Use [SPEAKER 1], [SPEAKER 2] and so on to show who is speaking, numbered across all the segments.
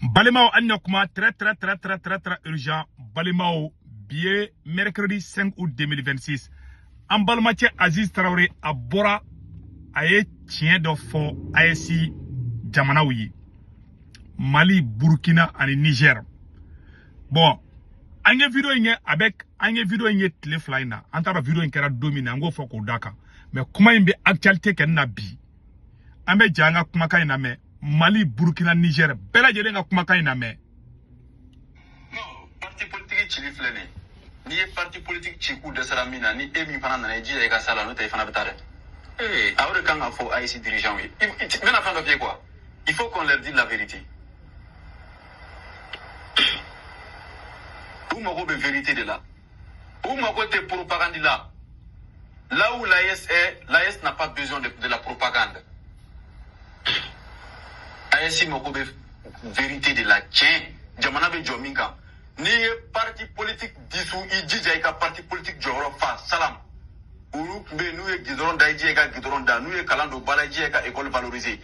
[SPEAKER 1] Balemao Anyokuma, très urgent. Balemao, billet mercredi 5 août 2026. En Balmache Aziz Traoré à Bora, aye tien de fo ASI Jamanaouyi. Mali, Burkina et Niger. Bon, anye vidéo avec anye vidéo tele flyna. Antara vidéo kera domina ngo foko daka. Mais comment imbe actualité ken nabi. Ambe janga kuma kay na me Mali, Burkina, Niger. Bela jere nga kuma kay na me.
[SPEAKER 2] Non, parti politique chili flene. Ni parti politique chiku de salamina ni emi fana na Nigeria ga sala no tay fana betare. Awre kanga fo AIC dirigeant oui. Maintenant fin de pied quoi. Il faut qu'on leur dise la vérité. Où m'en de vérité de là. Où m'en côté propagande là. Là où l'AS est, l'AS n'a pas besoin de la propagande. AS m'en de vérité de la tien. Jamana be jominka. Ni parti politique dissous, il dit que parti politique joro fa salam. Uru be nous e gidoron daiji ka gidoron da nous e kalando bala ji ka école valorisée.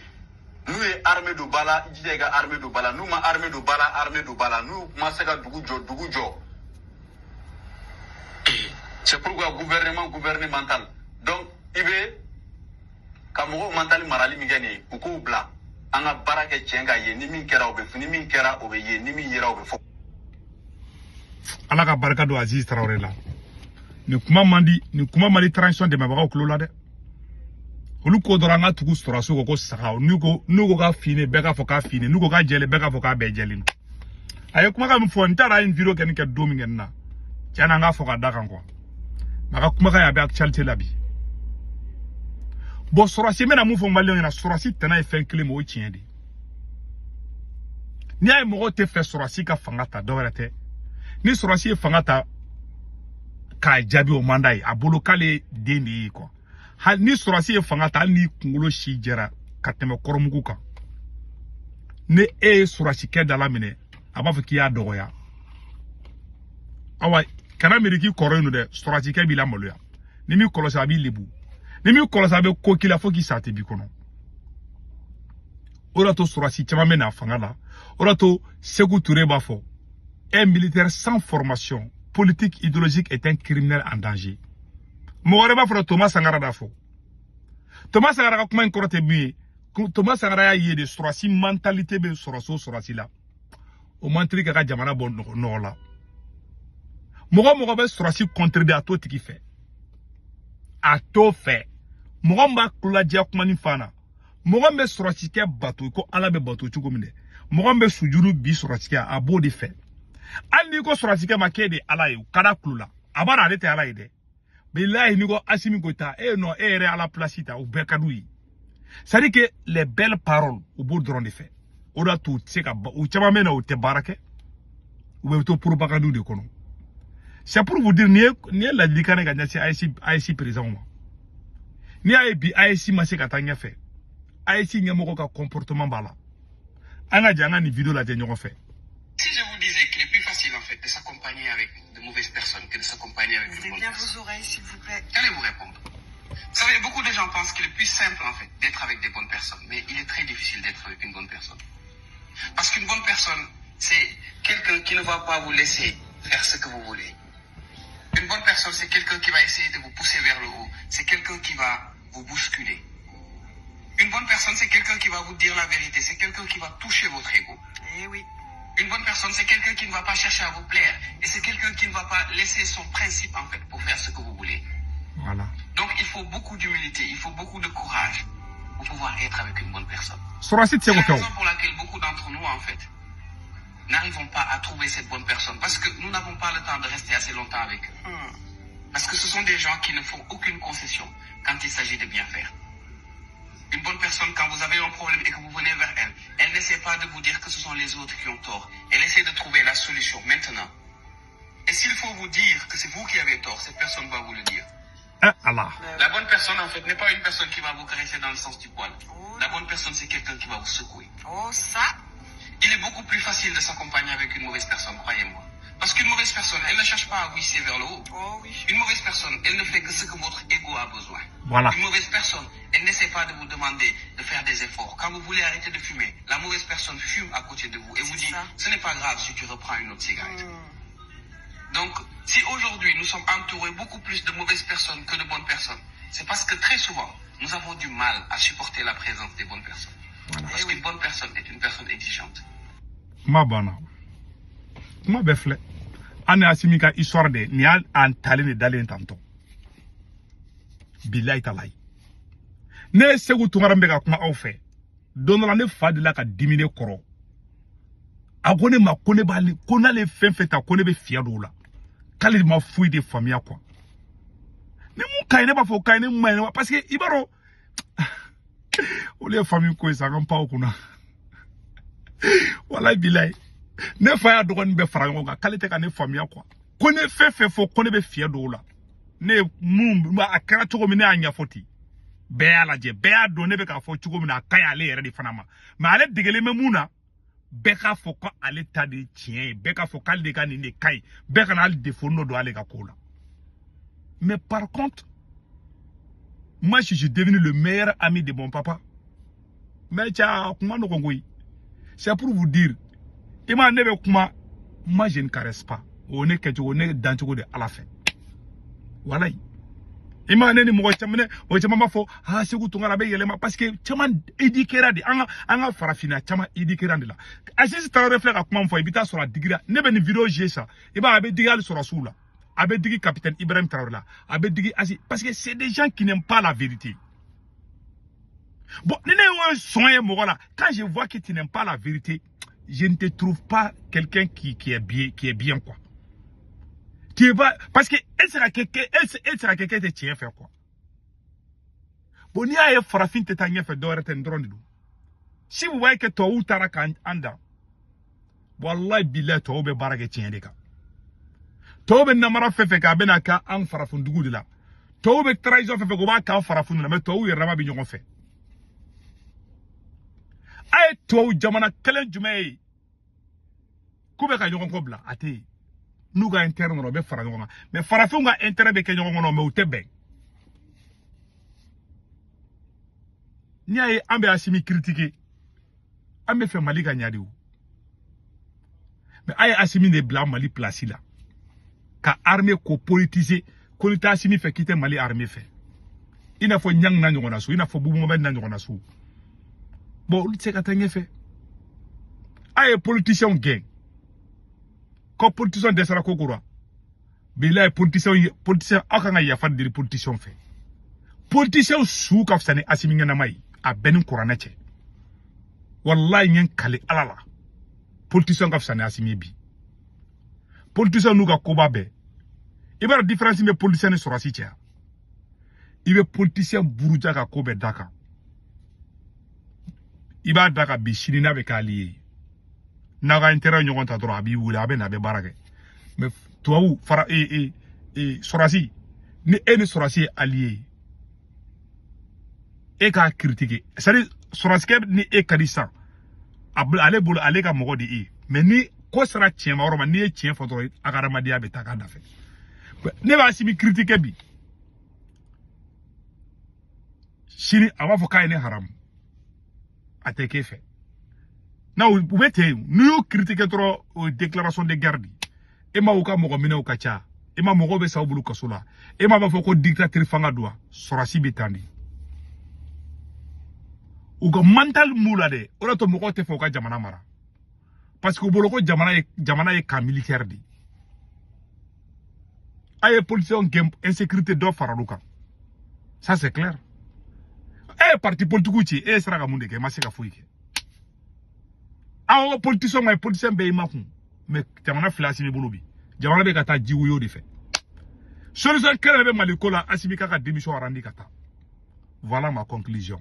[SPEAKER 2] Nous e armée de bala ji ka armée de bala nous ma armée de bala nous ma seka dugu jo. C'est pourquoi gouvernemental. Donc il veut kamogo mental marali migani uko bla anga baraka chenga ye ni min kera obe ni min kera obe ye ni min yera obe fo.
[SPEAKER 1] Ala ka barika do Aziz Traoré la ni kuma mandi transition de mabaga okulola de olu ko doranga tugu soraso ko saka nugo ka fine be ka fo ka fine nugo ka jele be ka fo ka be jele ayo kuma ka mfo ntara in video ken ke domi ngenna jana nga fo ka daka ko maka kuma ka ya be actualité la bi bo sorasi mena mu fo mbalio na sorasi tana e fen klimo o tien de ni ay mo te fe sorasi ka fangata do werete ni sorasi fangata ka jabi o mandai abolo kale deni ko hal ni sorasi fangata ni kungulo shi jera kateme koromugu kan ne sorasi ke dala mine aba fiki ya dogoya awa kana miriki koronu de sorasi ke bila moluya ni mi kolosa bi lebu ni mi kolosa be ko kila foki sate bi kono ora to sorasi chama mena fangala ora to Sékou Touré ba fo un militaire sans formation politique idéologique est un criminel en danger. Moureba fera Thomas Sankara dafo. Thomas Sankara kuma nkorote bi. Thomas Sankara ya yede sorasi mentalité be sorasi la. O mantri ka jamana bon no la. Mogo be sorasi contribuer à tout qui fait. A tout fait. Mogo mba kula dia kuma ni fana. Mogo be sorasi ke bato ko ala be bato chuko mine. Mogo be sujuru bi sorasi ke abo de fait. Al ni ko sorasike makede alaye kada klula abara arete alaye de billahi ni ko asimi ko ta non re à la placita ou bekadoui c'est dire que les belles paroles au bout de de fait oda tout c'est ka ou chama mena ou te barake ou to propagande de kono c'est pour vous dire ni la dikane ga nyasi IC président ni IC ma se katanya fait IC nyamo ko ka comportement bala anga janga ni vidéo la tenyo fait.
[SPEAKER 3] Si je vous disais qu'il est plus facile en fait de s'accompagner avec de mauvaises personnes que de s'accompagner avec de bonnes personnes.
[SPEAKER 4] Ouvrez bien vos oreilles s'il vous plaît.
[SPEAKER 3] Qu'allez-vous répondre? Vous savez, beaucoup de gens pensent qu'il est plus simple en fait d'être avec des bonnes personnes, mais il est très difficile d'être avec une bonne personne. Parce qu'une bonne personne, c'est quelqu'un qui ne va pas vous laisser faire ce que vous voulez. Une bonne personne, c'est quelqu'un qui va essayer de vous pousser vers le haut. C'est quelqu'un qui va vous bousculer. Une bonne personne, c'est quelqu'un qui va vous dire la vérité. C'est quelqu'un qui va toucher votre ego.
[SPEAKER 4] Eh oui.
[SPEAKER 3] Une bonne personne, c'est quelqu'un qui ne va pas chercher à vous plaire. Et c'est quelqu'un qui ne va pas laisser son principe, en fait, pour faire ce que vous voulez.
[SPEAKER 1] Voilà.
[SPEAKER 3] Donc, il faut beaucoup d'humilité, il faut beaucoup de courage pour pouvoir être avec une bonne personne.
[SPEAKER 1] C'est la
[SPEAKER 3] raison pour laquelle beaucoup d'entre nous, en fait, n'arrivons pas à trouver cette bonne personne. Parce que nous n'avons pas le temps de rester assez longtemps avec eux. Parce que ce sont des gens qui ne font aucune concession quand il s'agit de bien faire. Une bonne personne, quand vous avez un problème et que vous venez vers elle, elle n'essaie pas de vous dire que ce sont les autres qui ont tort. Elle essaie de trouver la solution maintenant. Et s'il faut vous dire que c'est vous qui avez tort, cette personne va vous le dire.
[SPEAKER 1] Allah.
[SPEAKER 3] La bonne personne, en fait, n'est pas une personne qui va vous caresser dans le sens du poil. La bonne personne, c'est quelqu'un qui va vous secouer.
[SPEAKER 4] Oh, ça.
[SPEAKER 3] Il est beaucoup plus facile de s'accompagner avec une mauvaise personne, croyez-moi. Parce qu'une mauvaise personne, elle ne cherche pas à visser vers le haut.
[SPEAKER 4] Oh oui.
[SPEAKER 3] Une mauvaise personne, elle ne fait que ce que votre ego a besoin.
[SPEAKER 1] Voilà.
[SPEAKER 3] Une mauvaise personne, elle n'essaie pas de vous demander de faire des efforts. Quand vous voulez arrêter de fumer, la mauvaise personne fume à côté de vous et vous dit, ce n'est pas grave si tu reprends une autre cigarette. Donc, si aujourd'hui nous sommes entourés beaucoup plus de mauvaises personnes que de bonnes personnes, c'est parce que très souvent, nous avons du mal à supporter la présence des bonnes personnes. Voilà. Parce qu'une bonne personne est une personne exigeante.
[SPEAKER 1] Ma bana. Ma befle. Ane asimika histoire de ni an talene dalen tanto. Billahi talai. Ne segu tungarambe ka kuma aw fe. Donala ne fa de la ka dimine koro. Agone ma kone bali kona le fenfeta kone be fiya do la. Kale ma fouille de famille quoi. Ne mu kayne ba fo kayne mu mayne parce que ibaro ole famille ko isa kan pa okuna. Wallahi billahi. Ne fa ya dogon be farango ga kale te ka ne famille quoi. Kone fe fo kone be fiya do la. Ne mu ma akara to mi ne anya foti. Be ala je be a do ne be ka fo chugo mi na kaya le yere di fanama. Ma ale digele me muna. Beka fo ko ale ta de tien beka fo kal de kan ni kai beka na al défaut no do ale ka kola. Mais par contre moi je suis devenu le meilleur ami de mon papa. Mais tiens comment no ngoi. C'est pour vous dire ima nebe kuma moi je ne caresse pas. On est que on est dans de à la fin. Voilà. Ima neni mo chamane o chama fo ha segu tungara be yelema parce que chama éduquera di anga farafina chama éduquera de la assist ta reflet ka kuma fo ibita sur la digira ne be ni vidéo j'ai ça e ba abe digal sur rasoula abe digi capitaine Ibrahim Traoré là abe digi asi parce que c'est des gens qui n'aiment pas la vérité. Bon ne soye mo là quand je vois que tu n'aimes pas la vérité je ne te trouve pas quelqu'un qui est bien quoi. Tu vas parce que elle sera quelqu'un de tien faire quoi. Bon ni a farafin te tanya fait d'or ten drone. Si vous voyez que toi ou taraka anda. Wallahi billahi to be barage tien de ka. To be namara fefe ka benaka an farafun dugu de la. To be trahison fefe go ba ka farafun na mais to u rama bi nyon fe. Ay to jamana kelen jumay. Kube ka nyon ko bla ate. Nous ga interne no be farango mais farafin ga intérêt be kenyo ngono me utebe ni ay ambe asimi critiquer ambe fait Mali ga nyadi mais ay asimi de blanc Mali place là ka armée ko politiser ko lita asimi fait quitter Mali armée fait ina fo nyang na ngona su ina fo bubu mo ben na ngona su bon c'est ka tanye fait ay politicien gang ko politicien de sara kokura bilaay politicien akanga ya fa dir politicien fait politicien sou ka fsane asimi ngena mai a benin kurana che wallahi nyen kale alala politicien ka fsane asimi bi politicien nu ga koba be ibara différence me politicien sur asi che ibe politicien buruja ka kobe daka iba daka bi shirina be kaliye naga intérêt ñogon ta droit bi wula be na be barake mais toi fara sorasi ni eni sorasi allié e ka critiquer c'est à dire sorasi ni e kadisa ale bol ale ka mogo di mais ni ko sera tien ma oroma ni e tien fotoro agarama dia be taka da fe ne ba simi critiquer bi shini awa fo kay ne haram ateke fait. Now, vous mettez, nous critiquons trop aux déclarations de guerre. Et ma ouka mogo mine ouka cha. Et ma mogo be sa obulu kasula. Et ma ba foko dictateur fanga doa. Sorasi betandi. Ouka mental moula de. Ola to mogo te foka jamana mara. Parce que boloko jamana e ka militaire di. Aye politicien game insécurité do faraluka. Ça c'est clair. Eh parti politique uchi e sera ga munde ke masika fuike. Awo politicien may politicien be makun mais jamana flasi mi bolobi jamana be kata jiwu yo di fe solution kere be maliko la asimi kaka démission arandi kata voilà ma conclusion.